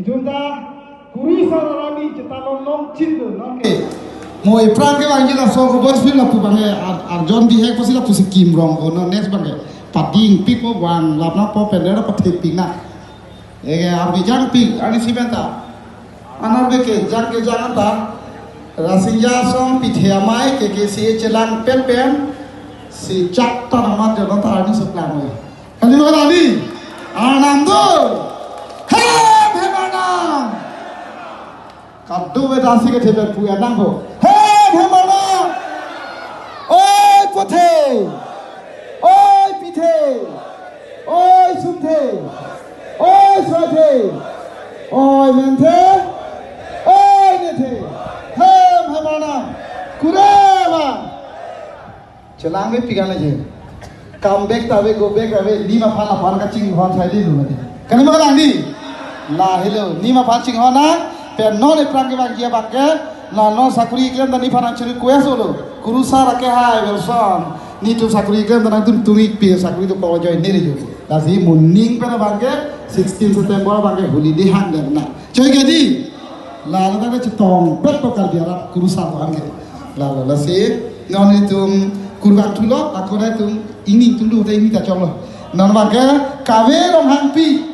Ijunda kuri sararami cetalon long cindu nongke. Moi prang ke wangi la so ko bos film la pu bange ar John di hek posi la pu sikim rong ono next bange. Pading pipo wan lapna po pendera pa tiping na. Ege ar bijang ping ani sibenta. Anar beke jang ke jangan ta. Rasinja song pithia mai ke si celang pen pen si cak ta namat jo ta ani seplang oi. Kali lo tadi. Anando. Hey, Bhemana! Kaddu ve dasi ke thebe puya nangbo. Hey, Bhemana! Oi pothe! Oi pithe! Oi sumthe! Oi swathe! Oi menthe! Oi nethe! Hey, Bhemana! Kureva! Chelang ve pigale je. Come back tawe go back away. Lima phala phan ka ching hon sai di lu mate. Kani mo lang di? La hello, ni ma phan ching hona, pe no le prang ke bang kia bang ke, la no sakuri iklan dan ni phan chiri kuya solo. Kurusa rake hai belson. Ni tu sakuri iklan dan tu tuik pe sakuri tu ko join ni rejo. La si munning pe bang ke 16 September bang ke holiday hang dan na. Coy ke di? La la ta chitong pet to kar dia kurusa bang ke. La si non ni tum kurban tulo, aku na tum ini tum du ta ini ta chong lo. Non bang ke kawe rong hang pi